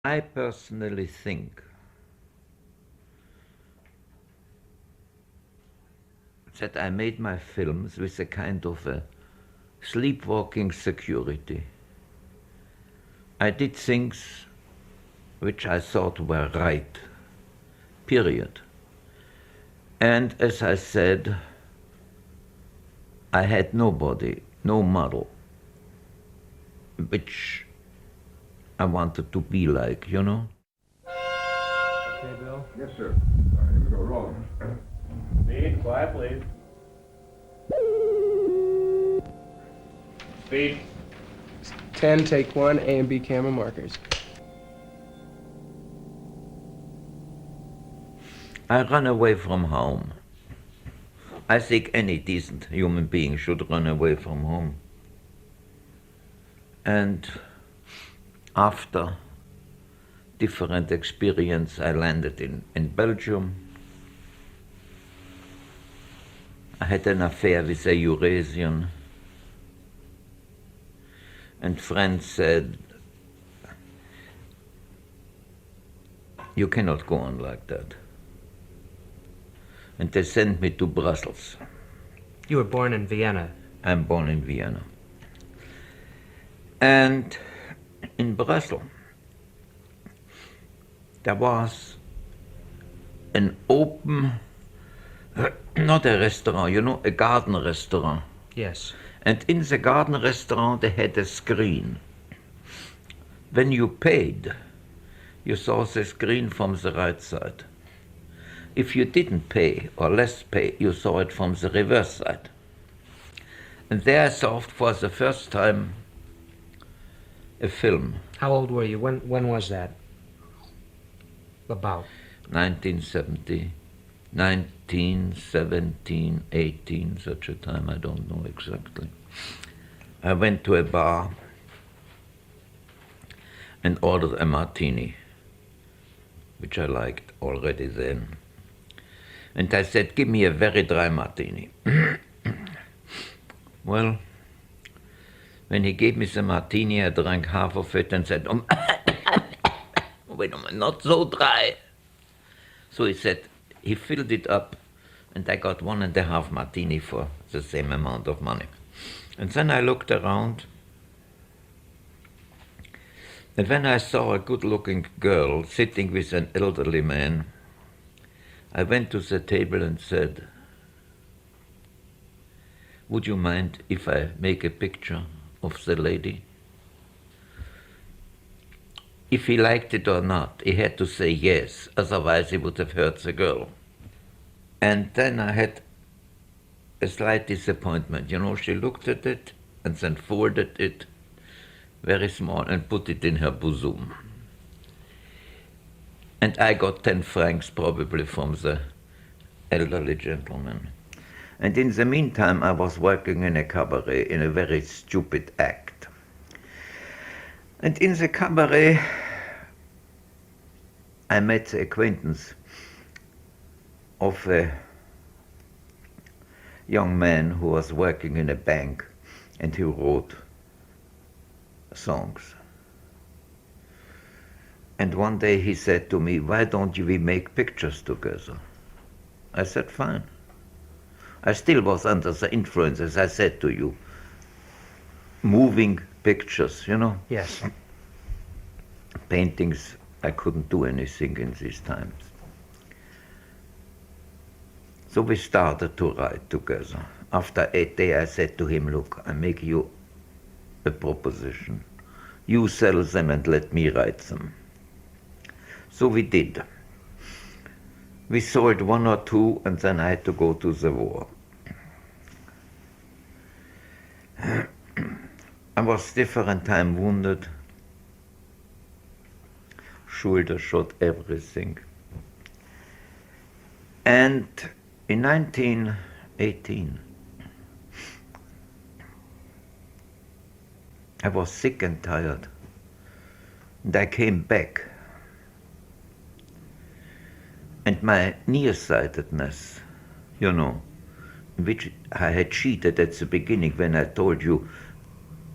I personally think that I made my films with a kind of a sleepwalking security. I did things which I thought were right, period. And as I said, I had nobody, no model, which I wanted to be like, you know? Okay, Bill? Yes, sir. All right, here we go. Rolling. Speed, quiet, please. Speed. 10, take 1, A and B camera markers. I ran away from home. I think any decent human being should run away from home. And after different experience, I landed in Belgium. I had an affair with a Eurasian. And friends said, you cannot go on like that. And they sent me to Brussels. You were born in Vienna. I'm born in Vienna. And in Brussels, there was an open, not a restaurant, you know, a garden restaurant. Yes. And in the garden restaurant, they had a screen. When you paid, you saw the screen from the right side. If you didn't pay or less pay, you saw it from the reverse side. And there I saw for the first time a film. How old were you? When was that? About? 1970, 19, 17, 18, such a time, I don't know exactly. I went to a bar and ordered a martini, which I liked already then. And I said, give me a very dry martini. Well, when he gave me the martini, I drank half of it and said, wait a minute, not so dry. So he said, he filled it up, and I got 1.5 martini for the same amount of money. And then I looked around, and when I saw a good-looking girl sitting with an elderly man, I went to the table and said, would you mind if I make a picture of the lady? If he liked it or not, he had to say yes, otherwise he would have hurt the girl. And then I had a slight disappointment. You know, she looked at it and then folded it very small and put it in her bosom. And I got 10 francs probably from the elderly gentleman. And in the meantime, I was working in a cabaret in a very stupid act. And in the cabaret, I met the acquaintance of a young man who was working in a bank, and he wrote songs. And one day he said to me, why don't we make pictures together? I said, fine. I still was under the influence, as I said to you, moving pictures, you know? Yes. Paintings, I couldn't do anything in these times. So we started to write together. After 8 days, I said to him, look, I make you a proposition. You sell them and let me write them. So we did. We sold 1 or 2, and then I had to go to the war. I was different time wounded, shoulder shot, everything. And in 1918, I was sick and tired, and I came back. And my nearsightedness, you know, which I had cheated at the beginning when I told you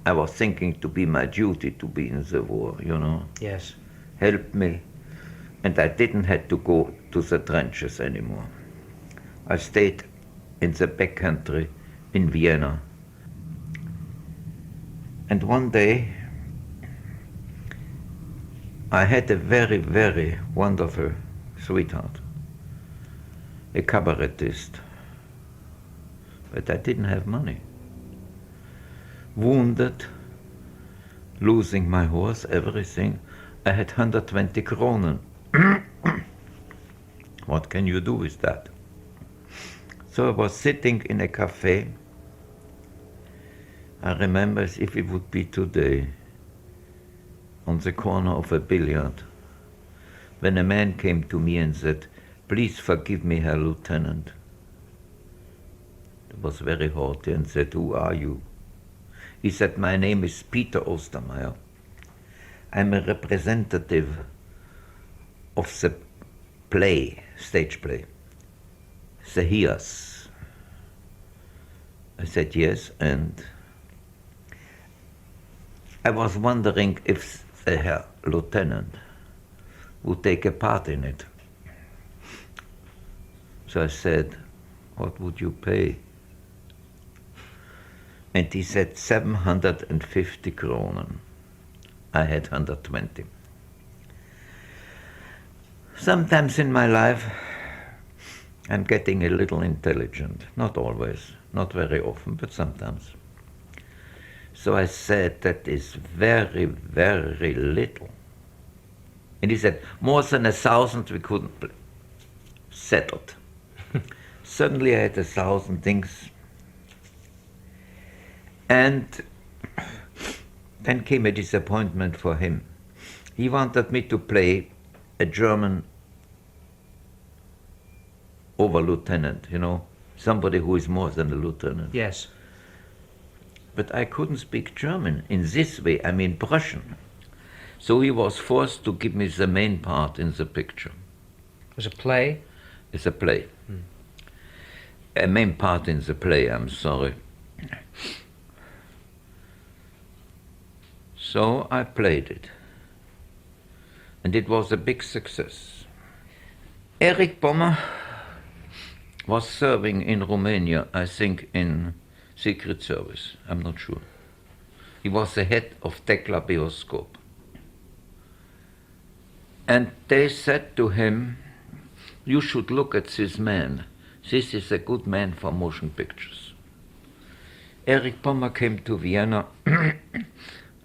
I was thinking to be my duty to be in the war, you know. Yes. helped me, and I didn't have to go to the trenches anymore. I stayed in the backcountry in Vienna. And one day, I had a very, very wonderful sweetheart, a cabaretist, but I didn't have money. Wounded, losing my horse, everything, I had 120 kronen. What can you do with that? So I was sitting in a cafe. I remember as if it would be today, on the corner of a billiard, when a man came to me and said, "Please forgive me, Herr Lieutenant." It was very haughty and said, "Who are you?" He said, "My name is Peter Ostermeyer. I'm a representative of the play, stage play, the Hias." I said, "Yes," and I was wondering if the Herr Lieutenant would take a part in it. So I said, "What would you pay?" And he said 750 kronen. I had 120. Sometimes in my life, I'm getting a little intelligent. Not always, not very often, but sometimes. So I said, "That is very, very little." And he said, "More than 1,000 we couldn't play." Settled. Suddenly I had 1,000 things. And then came a disappointment for him. He wanted me to play a German over-lieutenant, you know, somebody who is more than a lieutenant. Yes. But I couldn't speak German in this way, I mean Prussian. So he was forced to give me the main part in the picture. It was a play? It's a play. A main part in the play, I'm sorry. So I played it. And it was a big success. Erich Bommer was serving in Romania, I think in Secret Service, I'm not sure. He was the head of Tekla Bioscope. And they said to him, "You should look at this man. This is a good man for motion pictures." Erich Bommer came to Vienna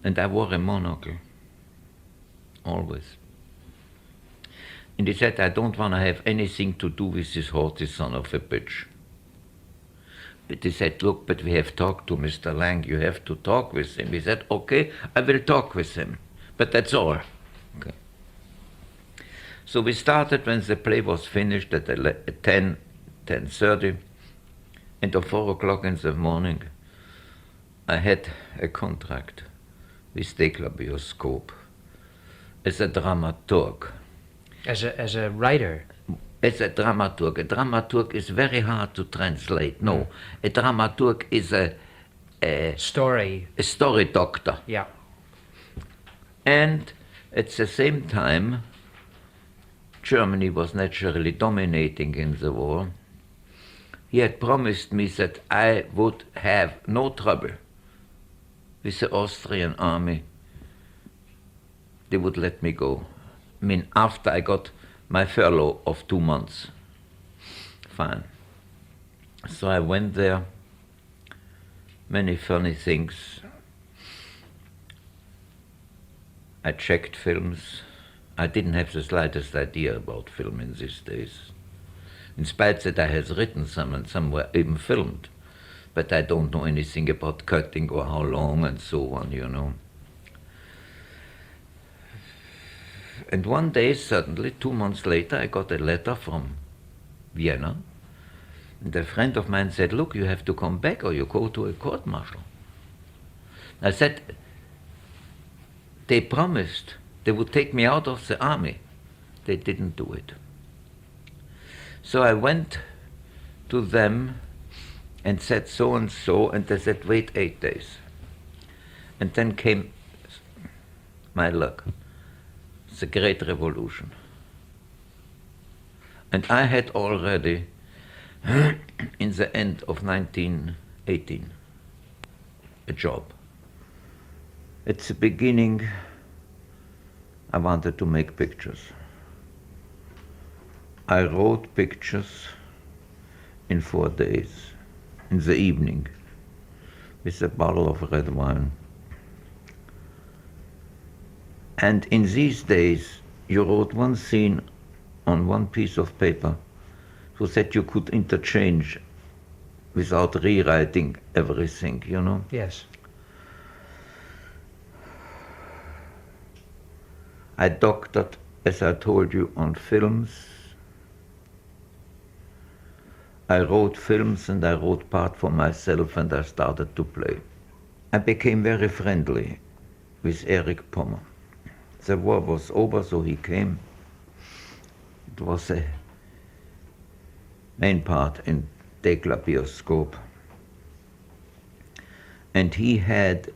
and I wore a monocle, always. And he said, "I don't want to have anything to do with this haughty son of a bitch." But he said, "Look, but we have talked to Mr. Lang, you have to talk with him." He said, "Okay, I will talk with him, but that's all." Okay. So we started when the play was finished at 10:30, and at 4 o'clock in the morning, I had a contract with Tekla Bioscope as a dramaturg. As a writer? As a dramaturg. A dramaturg is very hard to translate. No, a dramaturg is a Story. story doctor. Yeah. And at the same time, Germany was naturally dominating in the war. He had promised me that I would have no trouble with the Austrian army. They would let me go. I mean, after I got my furlough of 2 months. Fine. So I went there, many funny things. I checked films. I didn't have the slightest idea about film in these days. In spite that I had written some and some were even filmed. But I don't know anything about cutting or how long and so on, you know. And one day, suddenly, 2 months later, I got a letter from Vienna. And a friend of mine said, "Look, you have to come back or you go to a court-martial." I said, they promised they would take me out of the army. They didn't do it. So I went to them and said so and so, and they said, "Wait 8 days." And then came my luck. the Great Revolution. And I had already, in the end of 1918, a job. At the beginning, I wanted to make pictures. I wrote pictures in 4 days, in the evening, with a bottle of red wine. And in these days, you wrote one scene on one piece of paper so that you could interchange without rewriting everything, you know? Yes. I doctored, as I told you, on films. I wrote films and I wrote part for myself and I started to play. I became very friendly with Erich Pommer. The war was over, so he came. It was a main part in Declabioscope. And he had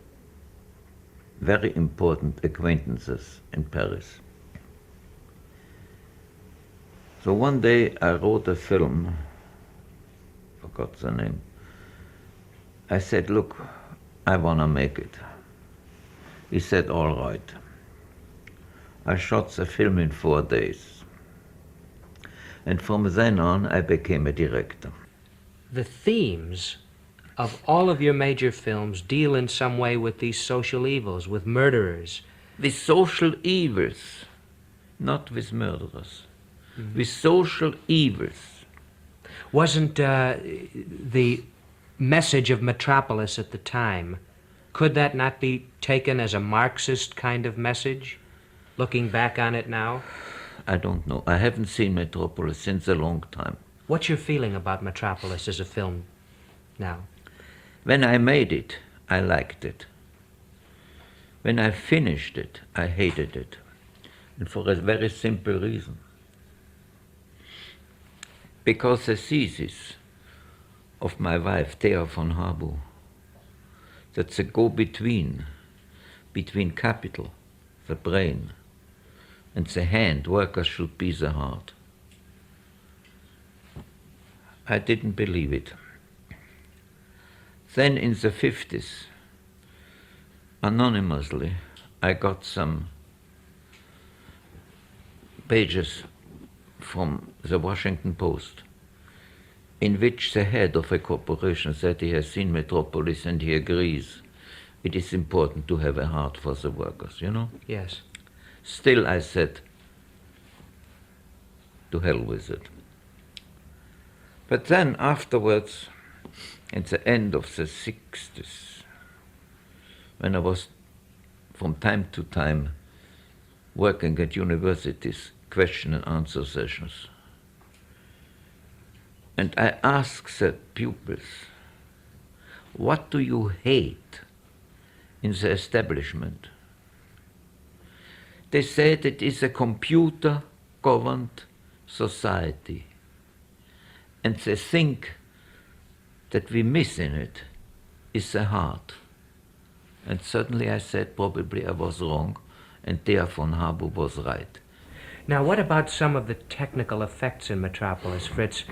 very important acquaintances in Paris. So one day I wrote a film, forgot the name. I said, look, I want to make it. He said, all right. I shot the film in 4 days. And from then on, I became a director. The themes of all of your major films deal in some way with these social evils, with murderers. With social evils, not with murderers. With social evils. Wasn't the message of Metropolis at the time, could that not be taken as a Marxist kind of message, looking back on it now? I don't know. I haven't seen Metropolis since a long time. What's your feeling about Metropolis as a film now? When I made it, I liked it. When I finished it, I hated it. And for a very simple reason. Because the thesis of my wife, Thea von Harbu, that's a go-between, between capital, the brain, and the hand, workers should be the heart. I didn't believe it. Then in the 50s, anonymously, I got some pages from the Washington Post in which the head of a corporation said he has seen Metropolis and he agrees it is important to have a heart for the workers, you know? Yes. Still, I said, to hell with it. But then afterwards, at the end of the 60s, when I was from time to time working at universities, question and answer sessions, and I asked the pupils, what do you hate in the establishment? They said it is a computer-governed society, and they think that we miss in it is the heart. And certainly I said probably I was wrong, and Thea von Harbu was right. Now, what about some of the technical effects in Metropolis, Fritz?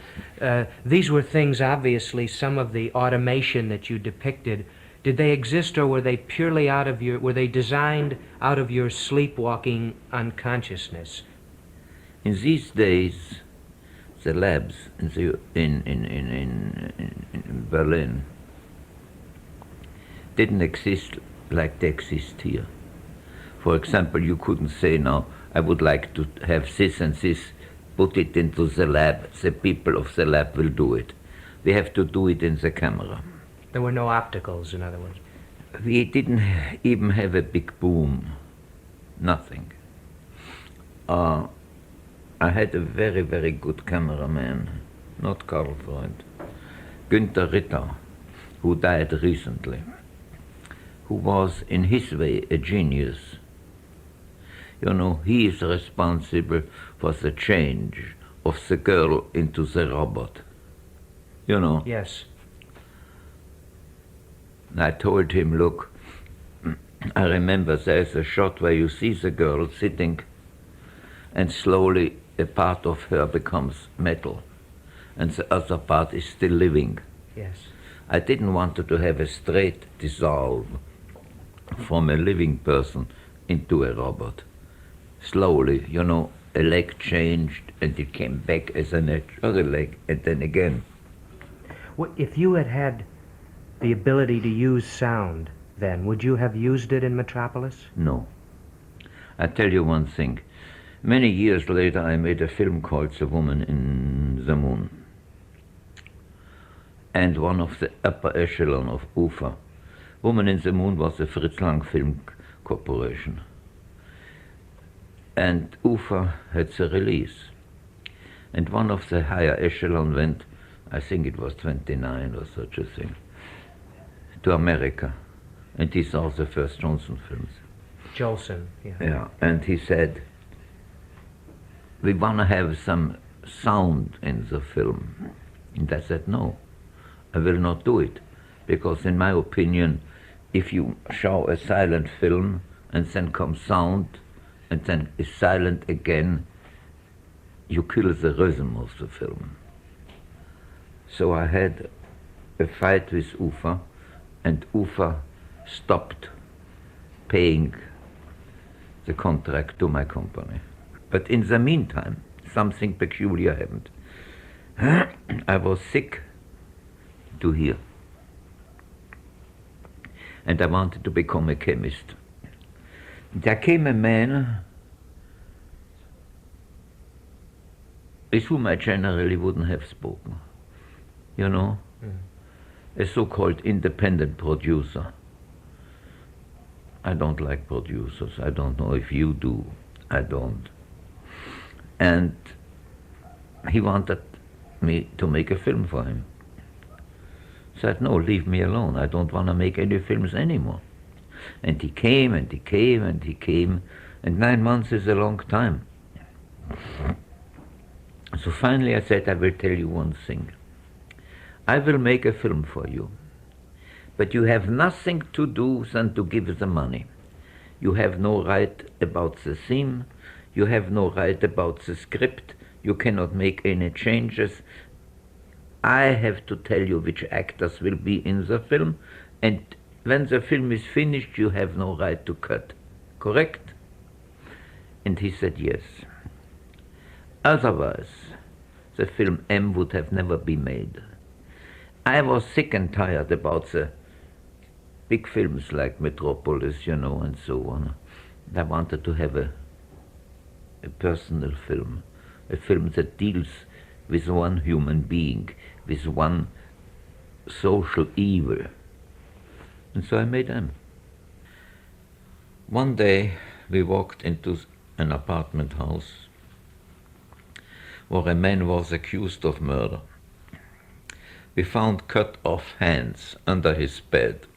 These were things, obviously, some of the automation that you depicted. Did they exist, or were they purely were they designed out of your sleepwalking unconsciousness? In these days, the labs in Berlin didn't exist like they exist here. For example, you couldn't say now, I would like to have this and this, put it into the lab, the people of the lab will do it. We have to do it in the camera. There were no opticals, in other words. We didn't even have a big boom, nothing. I had a very, very good cameraman, not Karl Freund, Günther Ritter, who died recently, who was in his way a genius. You know, he is responsible for the change of the girl into the robot. You know? Yes. And I told him, look, I remember there's a shot where you see the girl sitting and slowly a part of her becomes metal, and the other part is still living. Yes. I didn't want to have a straight dissolve from a living person into a robot. Slowly, a leg changed and it came back as a natural leg, and then again. Well, if you had had the ability to use sound then, would you have used it in Metropolis? No. I tell you one thing. Many years later I made a film called The Woman in the Moon. And one of the upper echelon of UFA. Woman in the Moon was a Fritz Film Corporation. And UFA had the release. And one of the higher echelon went, I think it was 29 or such a thing, to America. And he saw the first Johnson films. Jolson, yeah. Yeah, and he said, we want to have some sound in the film. And I said, no, I will not do it. Because in my opinion, if you show a silent film and then comes sound and then is silent again, you kill the rhythm of the film. So I had a fight with UFA, and UFA stopped paying the contract to my company. But in the meantime, something peculiar happened. I was sick to hear, and I wanted to become a chemist. There came a man with whom I generally wouldn't have spoken, a so-called independent producer. I don't like producers. I don't know if you do. I don't. And he wanted me to make a film for him. Said, no, leave me alone. I don't want to make any films anymore. And he came, and he came, and he came, and 9 months is a long time. So finally I said, I will tell you one thing. I will make a film for you, but you have nothing to do than to give the money. You have no right about the theme, you have no right about the script, you cannot make any changes. I have to tell you which actors will be in the film, and when the film is finished, you have no right to cut. Correct? And he said yes. Otherwise, the film M would have never been made. I was sick and tired about the big films like Metropolis, and so on. I wanted to have a personal film, a film that deals with one human being, with one social evil. And so I made them. One day we walked into an apartment house where a man was accused of murder. We found cut off hands under his bed.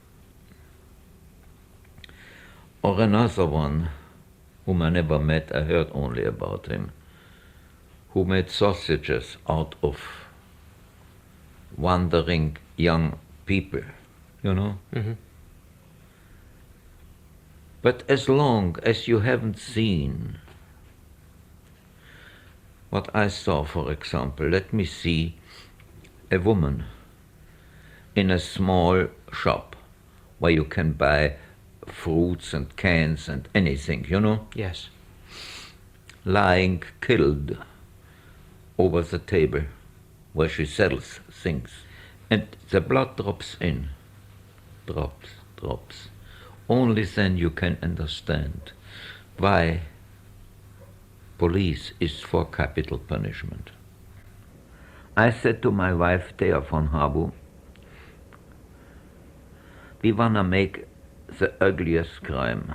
Or another one, whom I never met, I heard only about him, who made sausages out of wandering young people, Mm-hmm. But as long as you haven't seen what I saw, for example, let me see a woman in a small shop where you can buy fruits and cans and anything, Yes. lying killed over the table where she sells things. And the blood drops in, drops. Only then you can understand why police is for capital punishment. I said to my wife, Thea von Habu, we want to make the ugliest crime.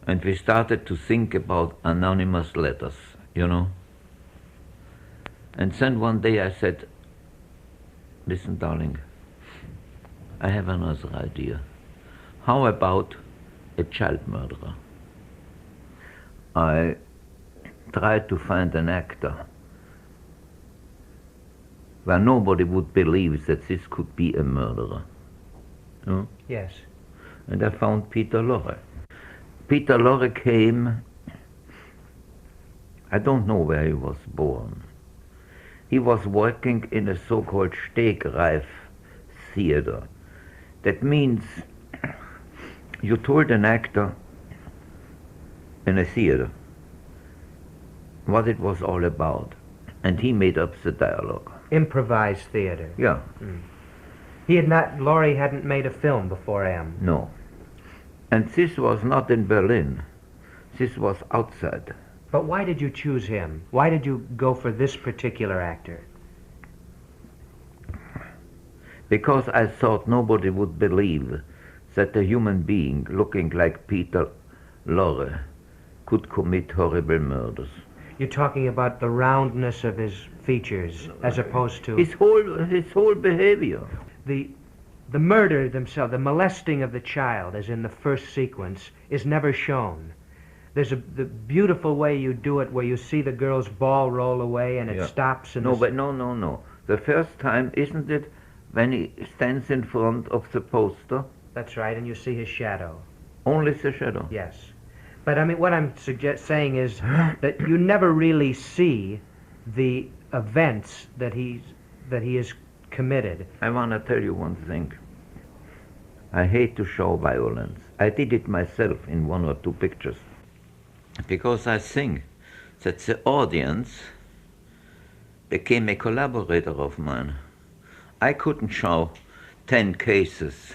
And we started to think about anonymous letters, And then one day I said, listen, darling, I have another idea. How about a child murderer? I tried to find an actor where nobody would believe that this could be a murderer. Yes. And I found Peter Lorre. Peter Lorre came I don't know where he was born. He was working in a so-called Stegreif theater. That means you told an actor in a theater what it was all about, and he made up the dialogue. Improvised theater. Yeah, Laurie hadn't made a film before M. no. And this was not in Berlin. This was outside. But why did you choose him? Why did you go for this particular actor? Because I thought nobody would believe that a human being looking like Peter Lorre could commit horrible murders. You're talking about the roundness of his features as opposed to His whole behavior. the murder themselves, the molesting of the child, as in the first sequence, is never shown. There's the beautiful way you do it, where you see the girl's ball roll away and it Yeah. stops. And No. The first time, isn't it, when he stands in front of the poster? That's right, and you see his shadow. Only the shadow. Yes, but I mean, what I'm saying is that you never really see the events that he has committed. I want to tell you one thing. I hate to show violence. I did it myself in 1 or 2 pictures. Because I think that the audience became a collaborator of mine. I couldn't show 10 cases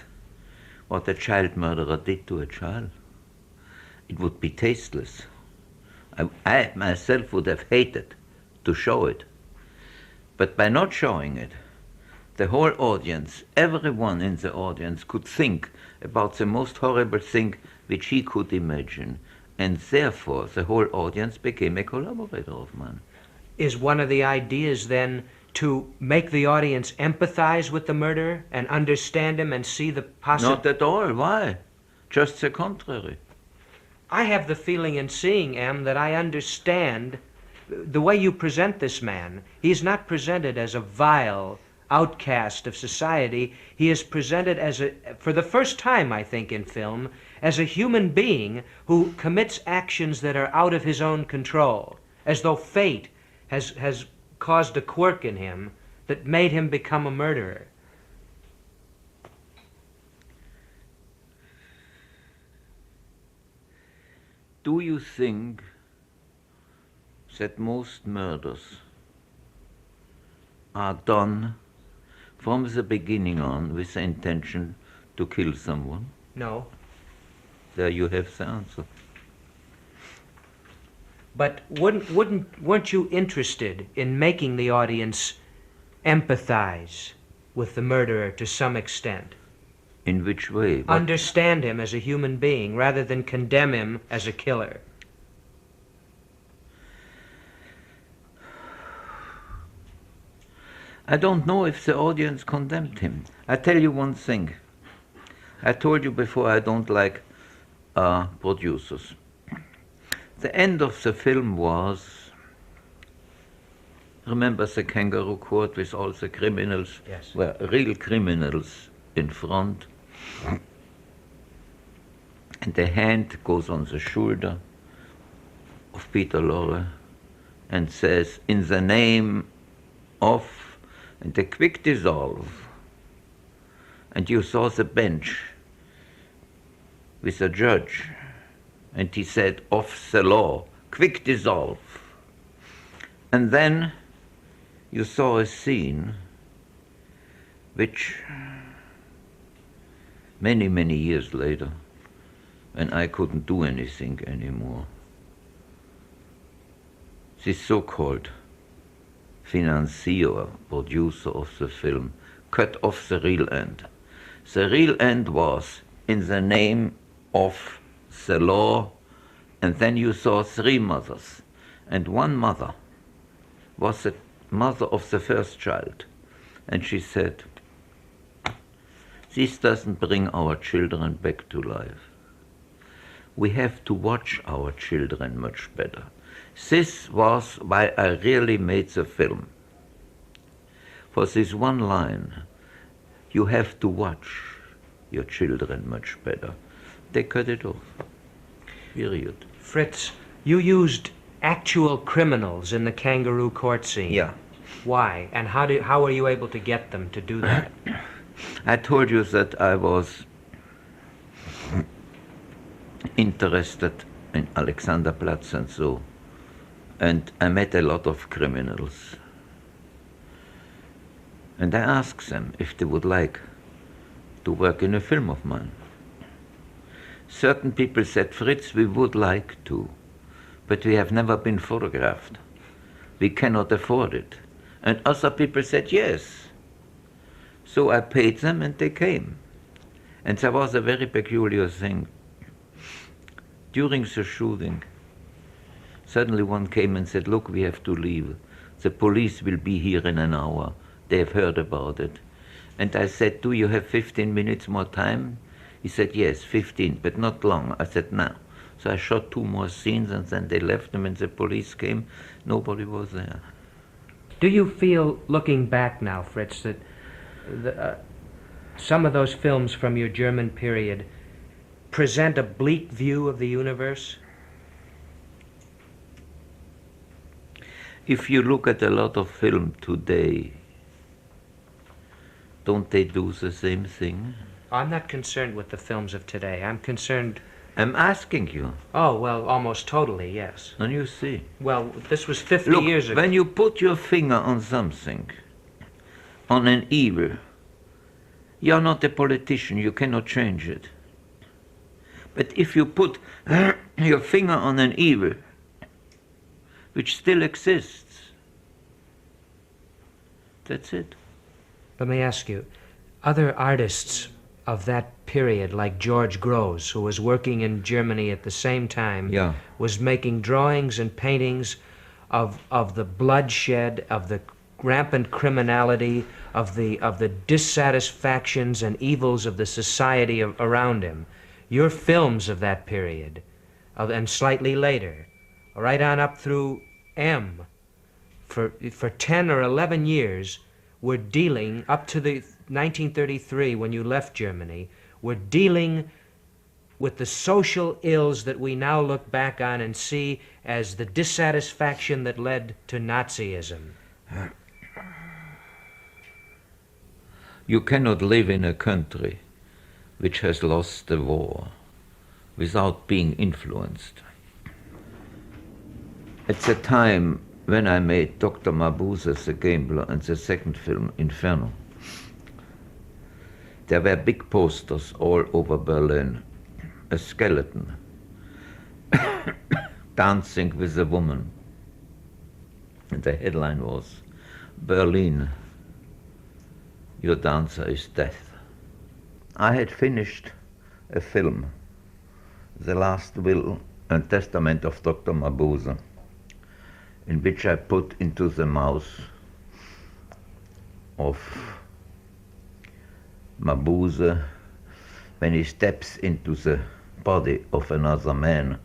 what a child murderer did to a child. It would be tasteless. I myself would have hated to show it. But by not showing it, the whole audience, everyone in the audience could think about the most horrible thing which he could imagine. And therefore, the whole audience became a collaborator of mine. Is one of the ideas then to make the audience empathize with the murderer and understand him and see the Not at all. Why? Just the contrary. I have the feeling in seeing M that I understand the way you present this man. He's not presented as a vile outcast of society. He is presented as for the first time, I think, in film, as a human being who commits actions that are out of his own control, as though fate has caused a quirk in him that made him become a murderer. Do you think that most murders are done from the beginning on with the intention to kill someone? No. There you have the answer. But weren't you interested in making the audience empathize with the murderer to some extent? In which way? Understand him as a human being rather than condemn him as a killer. I don't know if the audience condemned him. I tell you one thing. I told you before I don't like producers. The end of the film was, remember the kangaroo court with all the criminals? Yes. Were real criminals in front. And the hand goes on the shoulder of Peter Lorre and says, in the name of, and the quick dissolve. And you saw the bench with the judge, and he said, of the law, quick dissolve. And then you saw a scene which many, many years later, when I couldn't do anything anymore, this so-called financier, producer of the film, cut off the real end. The real end was in the name of the law, and then you saw 3 mothers, and one mother was the mother of the first child, and she said, this doesn't bring our children back to life. We have to watch our children much better. This was why I really made the film. For this one line, you have to watch your children much better. They cut it off. Period. Fritz, you used actual criminals in the kangaroo court scene. Yeah. Why? And how were you able to get them to do that? I told you that I was interested in Alexanderplatz and so, and I met a lot of criminals. And I asked them if they would like to work in a film of mine. Certain people said, Fritz, we would like to, but we have never been photographed. We cannot afford it. And other people said yes. So I paid them and they came. And there was a very peculiar thing. During the shooting, suddenly one came and said, look, we have to leave. The police will be here in an hour. They have heard about it. And I said, do you have 15 minutes more time? He said, yes, 15, but not long. I said, no. So I shot 2 more scenes and then they left them and the police came. Nobody was there. Do you feel, looking back now, Fritz, that some of those films from your German period present a bleak view of the universe? If you look at a lot of film today, don't they do the same thing? I'm not concerned with the films of today. I'm concerned... I'm asking you. Oh, well, almost totally, yes. And you see. Well, this was 50 Look, years ago. when you put your finger on something, on an evil, you're not a politician, you cannot change it. But if you put your finger on an evil, which still exists, that's it. Let me ask you, other artists of that period, like George Grosz, who was working in Germany at the same time, Yeah. was making drawings and paintings of the bloodshed, of the rampant criminality, of the dissatisfactions and evils of the society around him. Your films of that period, and slightly later, right on up through M, for 10 or 11 years, were dealing, up to the 1933 when you left Germany, were dealing with the social ills that we now look back on and see as the dissatisfaction that led to Nazism. You cannot live in a country which has lost the war without being influenced. At the time when I made Dr. Mabuse, the Gambler, and the second film, Inferno, there were big posters all over Berlin. A skeleton dancing with a woman. And the headline was, Berlin, your dancer is death. I had finished a film, The Last Will and Testament of Dr. Mabuse, in which I put into the mouth of Mabuse, when he steps into the body of another man,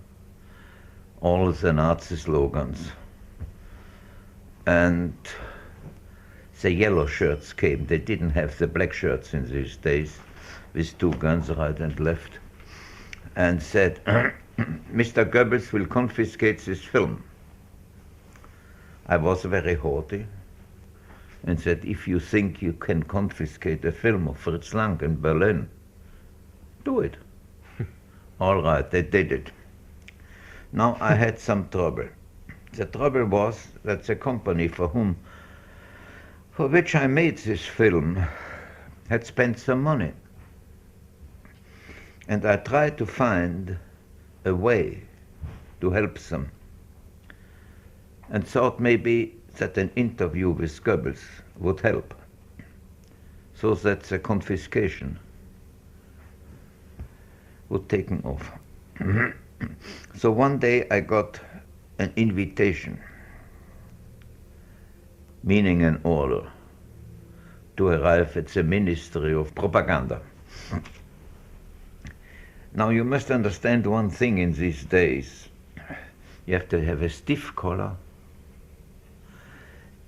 all the Nazi slogans. And the yellow shirts came. They didn't have the black shirts in these days, with 2 guns right and left, and said, Mr. Goebbels will confiscate this film. I was very haughty and said, if you think you can confiscate a film of Fritz Lang in Berlin, do it. All right, they did it. Now I had some trouble. The trouble was that the company for which I made this film had spent some money. And I tried to find a way to help them, and thought maybe that an interview with Goebbels would help, so that the confiscation would take off. So one day I got an invitation, meaning an order, to arrive at the Ministry of Propaganda. Now you must understand one thing in these days. You have to have a stiff collar,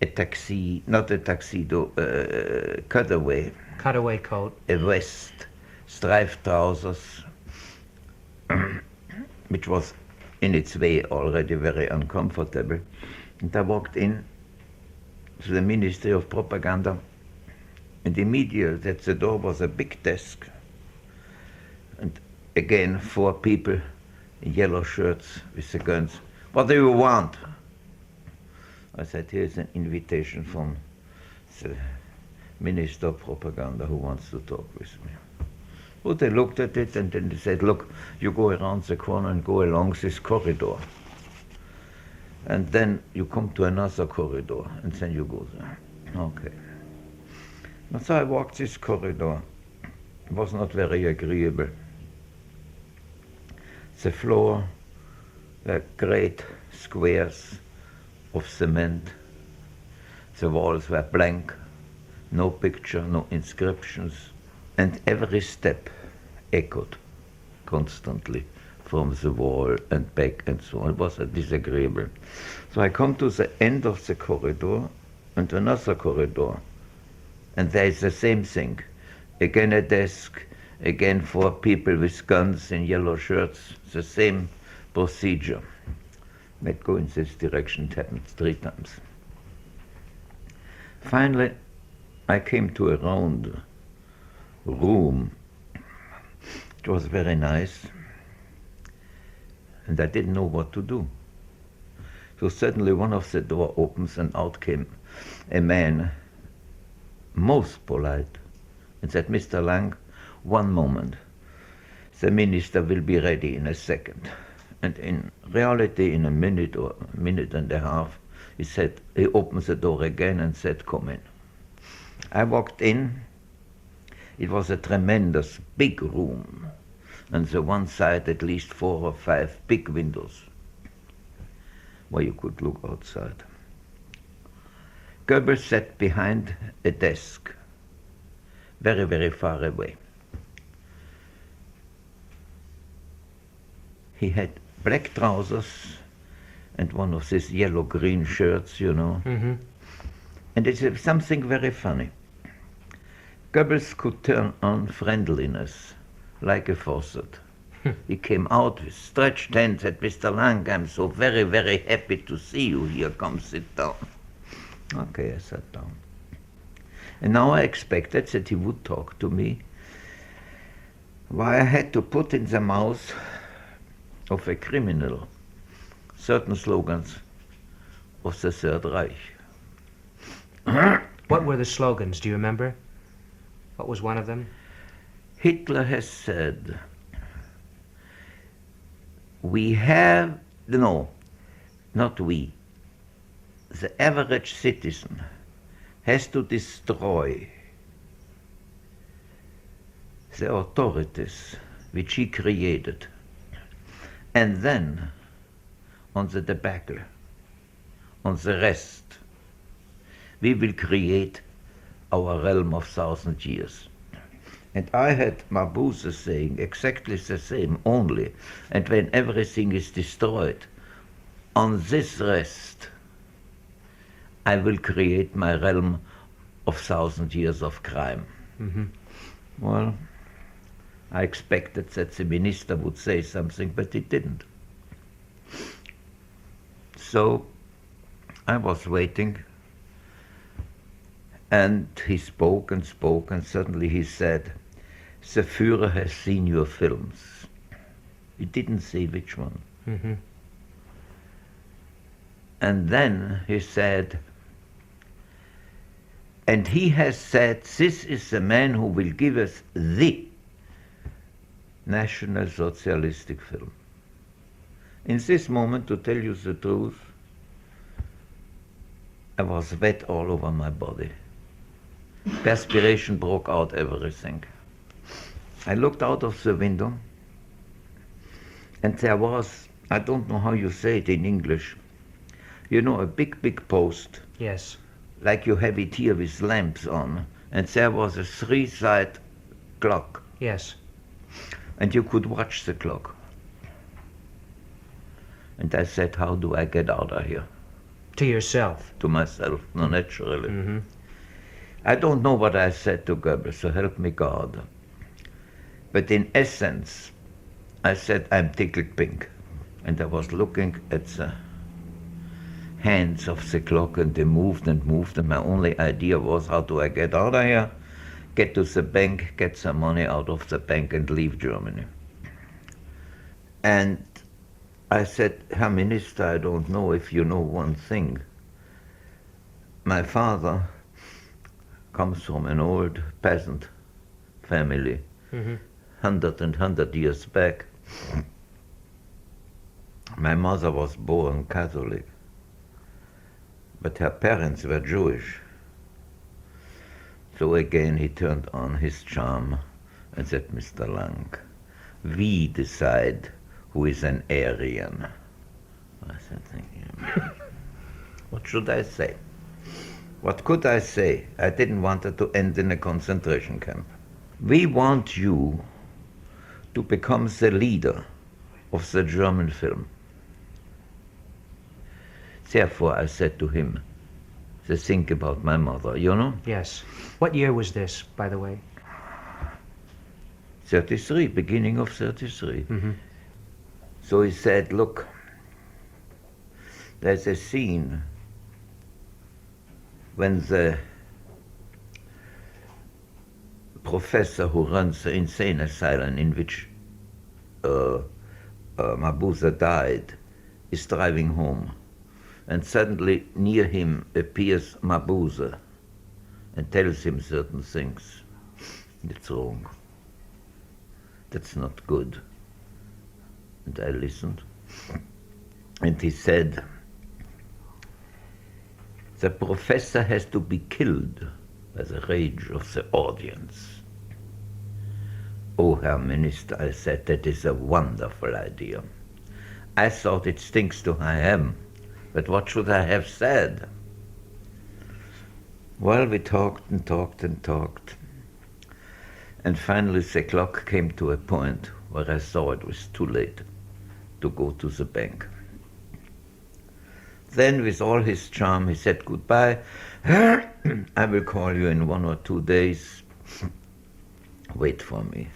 a tuxedo, cutaway coat, a vest, striped trousers, which was in its way already very uncomfortable. And I walked in to the Ministry of Propaganda, and immediately at the door was a big desk. And again, 4 people in yellow shirts with the guns. What do you want? I said, here's an invitation from the Minister of Propaganda who wants to talk with me. Well, they looked at it and then they said, look, you go around the corner and go along this corridor. And then you come to another corridor and then you go there. Okay. And so I walked this corridor. It was not very agreeable. The floor were great squares of cement. The walls were blank, no picture, no inscriptions, and every step echoed constantly from the wall and back and so on. It was disagreeable. So I come to the end of the corridor and another corridor, and there is the same thing. Again a desk, again 4 people with guns in yellow shirts, the same procedure. Let's go in this direction, it happened 3 times. Finally, I came to a round room. It was very nice, and I didn't know what to do. So suddenly one of the door opens and out came a man, most polite, and said, Mr. Lang, 1 moment. The minister will be ready in a second. And in reality, in a minute or a minute and a half, he opened the door again and said, come in. I walked in. It was a tremendous big room, and the one side at least 4 or 5 big windows where you could look outside. Goebbels sat behind a desk, very, very far away. He had black trousers and one of these yellow-green shirts, you know. Mm-hmm. And it's something very funny. Goebbels could turn on friendliness like a faucet. He came out with stretched hands, said, Mr. Lang, I'm so very, very happy to see you here. Come sit down. Okay, I sat down. And now I expected that he would talk to me. Why I had to put in the mouth of a criminal certain slogans of the Third Reich. What were the slogans? Do you remember? What was one of them? Hitler has said, we have, no, not we, the average citizen has to destroy the authorities which he created, and then on the debacle, on the rest, we will create our realm of 1,000 years. And I had Mabuse saying exactly the same, only, and when everything is destroyed, on this rest, I will create my realm of 1,000 years of crime. Mm-hmm. Well, I expected that the minister would say something, but he didn't. So I was waiting, and he spoke, and suddenly he said, the Führer has seen your films. He didn't say which one. Mm-hmm. And then he said, and he has said, this is the man who will give us the National Socialistic film. In this moment, to tell you the truth, I was wet all over my body. Perspiration broke out everything. I looked out of the window, and there was, I don't know how you say it in English, you know, a big, big post. Yes. Like you have it here with lamps on, and there was a 3-side clock. Yes. And you could watch the clock. And I said, how do I get out of here? To yourself? To myself, no, naturally. Mm-hmm. I don't know what I said to Goebbels, so help me God. But in essence, I said, I'm tickled pink. And I was looking at the hands of the clock, and they moved and moved, and my only idea was, how do I get out of here, get to the bank, get some money out of the bank and leave Germany. And I said, Herr Minister, I don't know if you know one thing. My father comes from an old peasant family, 100 years back. My mother was born Catholic, but her parents were Jewish. So again he turned on his charm and said, Mr. Lang, we decide who is an Aryan. I said, thank you. What should I say? What could I say? I didn't want it to end in a concentration camp. We want you to become the leader of the German film. Therefore, I said to him, the think about my mother, you know? Yes. What year was this, by the way? 33, beginning of 33. So he said, look, there's a scene when the professor who runs the insane asylum in which Mabuse died is driving home. And suddenly near him appears Mabuse and tells him certain things. It's wrong. That's not good. And I listened. And he said, the professor has to be killed by the rage of the audience. Oh, Herr Minister, I said, that is a wonderful idea. I thought it stinks to high heaven. But what should I have said? Well, we talked and talked and talked. And finally the clock came to a point where I saw it was too late to go to the bank. Then with all his charm he said, goodbye, I will call you in 1 or 2 days. Wait for me.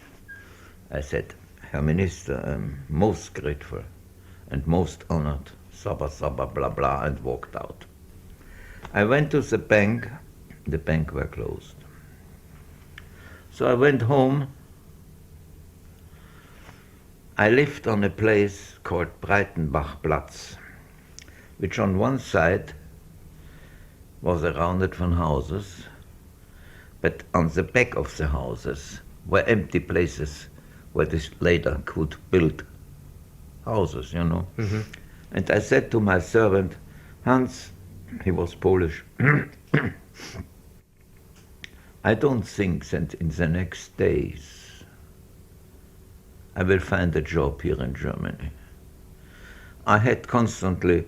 I said, Herr Minister, I'm most grateful and most honored. Sabba, sabba, blah, blah, and walked out. I went to the bank were closed. So I went home. I lived on a place called Breitenbachplatz, which on one side was surrounded from houses, but on the back of the houses were empty places where they later could build houses, you know. And I said to my servant, Hans, he was Polish, I don't think that in the next days I will find a job here in Germany. I had constantly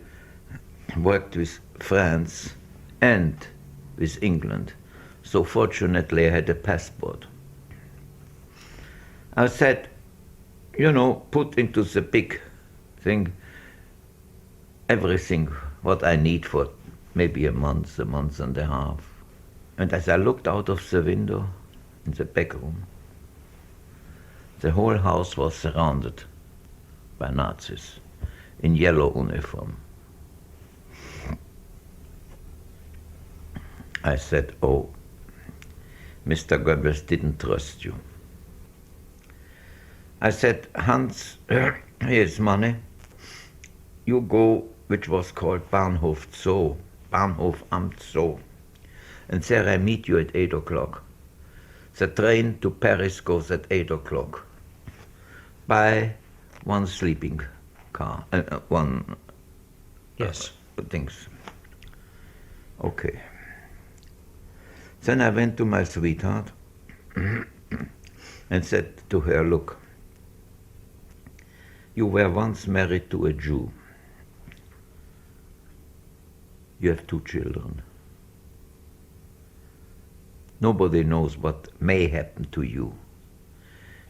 worked with France and with England, so fortunately I had a passport. I said, you know, put into the big thing everything what I need for maybe a month and a half. And as I looked out of the window in the back room, the whole house was surrounded by Nazis in yellow uniform. I said, oh, Mr. Goebbels didn't trust you. I said, Hans, here's money. You go, which was called Bahnhof Zoo, Bahnhof am Zoo. And there I meet you at 8 o'clock. The train to Paris goes at 8 o'clock. Buy one sleeping car, Yes. Things. Okay. Then I went to my sweetheart and said to her, look, you were once married to a Jew. You have 2 children. Nobody knows what may happen to you.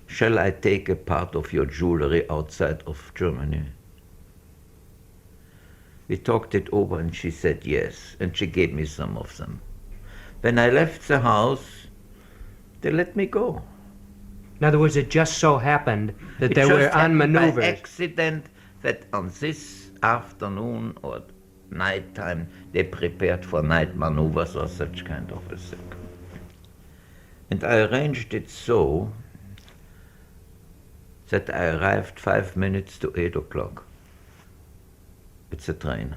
Shall I take a part of your jewelry outside of Germany? We talked it over and she said yes, and she gave me some of them. When I left the house, they let me go. In other words, it just so happened that there were By unmaneuvers. accident, that on this afternoon or night time they prepared for night maneuvers or such kind of a thing. And I arranged it so that I arrived 5 minutes to 8 o'clock. It's a train.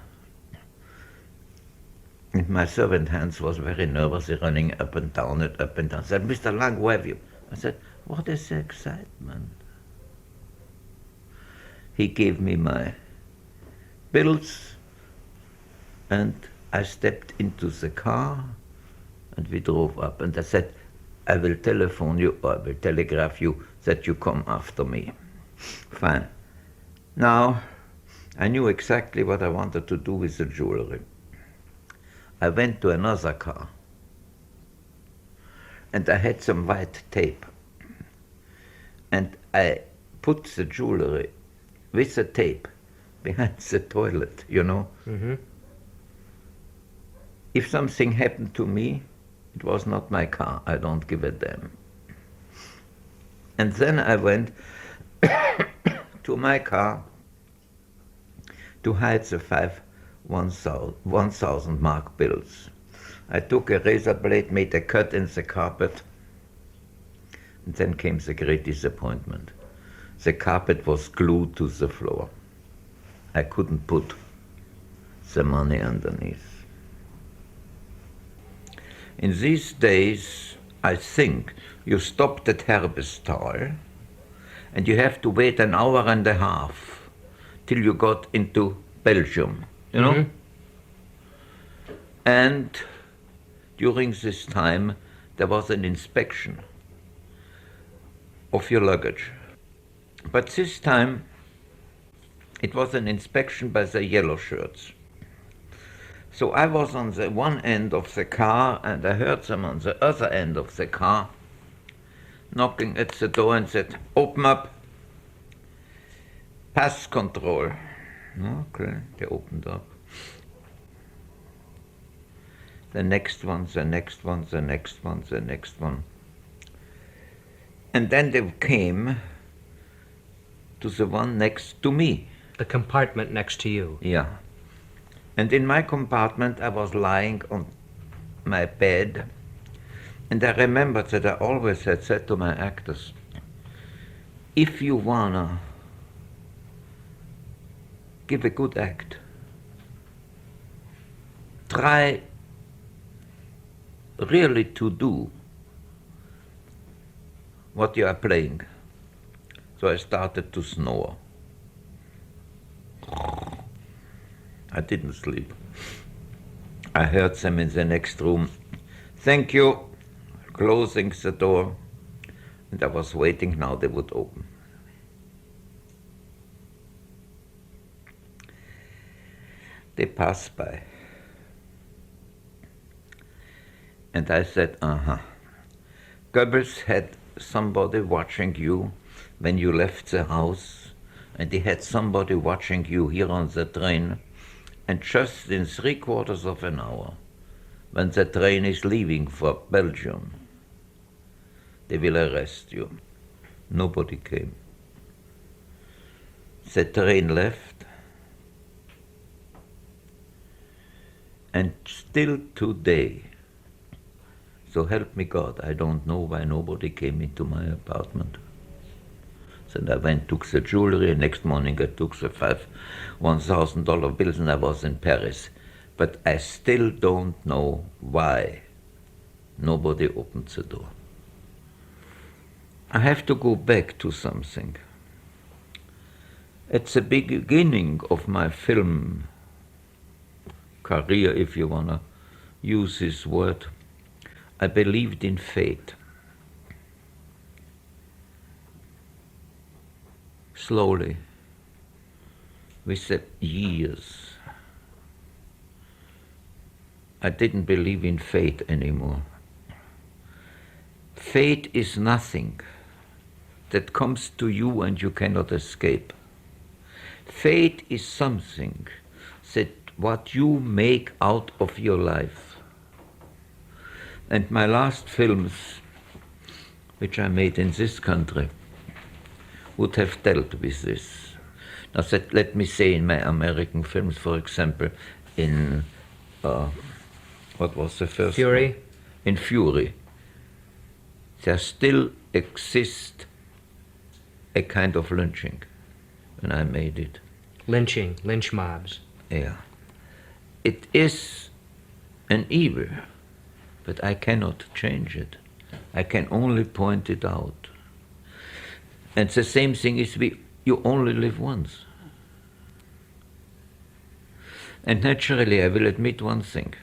And my servant Hans was very nervous, running up and down it, up and down. Said, Mr. Lang, where have you? I said, what is the excitement? He gave me my bills, and I stepped into the car, and we drove up. And I said, I will telephone you, or I will telegraph you that you come after me. Fine. Now, I knew exactly what I wanted to do with the jewelry. I went to another car, and I had some white tape, and I put the jewelry with the tape behind the toilet, you know. Mm-hmm. If something happened to me, it was not my car. I don't give a damn. And then I went to my car to hide the 1,000 mark bills. I took a razor blade, made a cut in the carpet, and then came the great disappointment. The carpet was glued to the floor. I couldn't put the money underneath. In these days, I think you stopped at Herbestal, and you have to wait an hour and a half till you got into Belgium, you know? Mm-hmm. And during this time, there was an inspection of your luggage. But this time, it was an inspection by the yellow shirts. So I was on the one end of the car, and I heard them on the other end of the car knocking at the door and said, open up, pass control. Okay, they opened up. The next one, the next one, the next one, the next one. And then they came to the one next to me. The compartment next to you. Yeah. And in my compartment, I was lying on my bed, and I remembered that I always had said to my actors, if you wanna give a good act, try really to do what you are playing. So I started to snore. I didn't sleep. I heard them in the next room. Thank you. Closing the door. And I was waiting now they would open. They passed by. And I said, Goebbels had somebody watching you when you left the house, and he had somebody watching you here on the train, and just in 3/4 of an hour, when the train is leaving for Belgium, they will arrest you. Nobody came. The train left, and still today, so help me God, I don't know why nobody came into my apartment. So I went, took the jewelry, and next morning I took the $1,000 bills, and I was in Paris. But I still don't know why nobody opened the door. I have to go back to something. At the beginning of my film career, if you want to use this word, I believed in fate. Slowly, with the years, I didn't believe in fate anymore. Fate is nothing that comes to you and you cannot escape. Fate is something that what you make out of your life. And my last films, which I made in this country, would have dealt with this. Now, let me say in my American films, for example, in what was the first Fury? one? In Fury, there still exists a kind of lynching when I made it. Lynching, lynch mobs. Yeah. It is an evil, but I cannot change it. I can only point it out. And the same thing is you only live once. And naturally, I will admit one thing.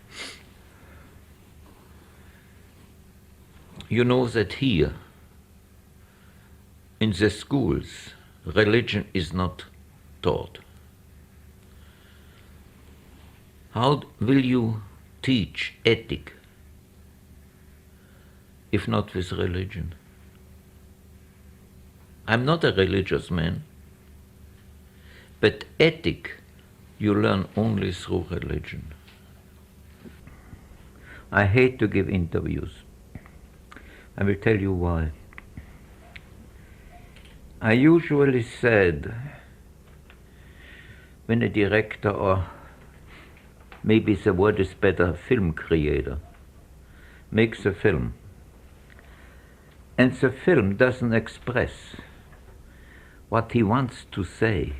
You know that here, in the schools, religion is not taught. How will you teach ethic if not with religion? I'm not a religious man, but ethic you learn only through religion. I hate to give interviews. I will tell you why. I usually said, when a director, or maybe the word is better, film creator, makes a film, and the film doesn't express what he wants to say,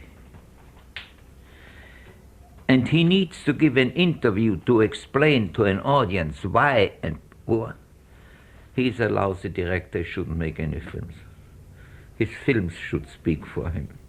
and he needs to give an interview to explain to an audience why and what, he's a lousy director, shouldn't make any films. His films should speak for him.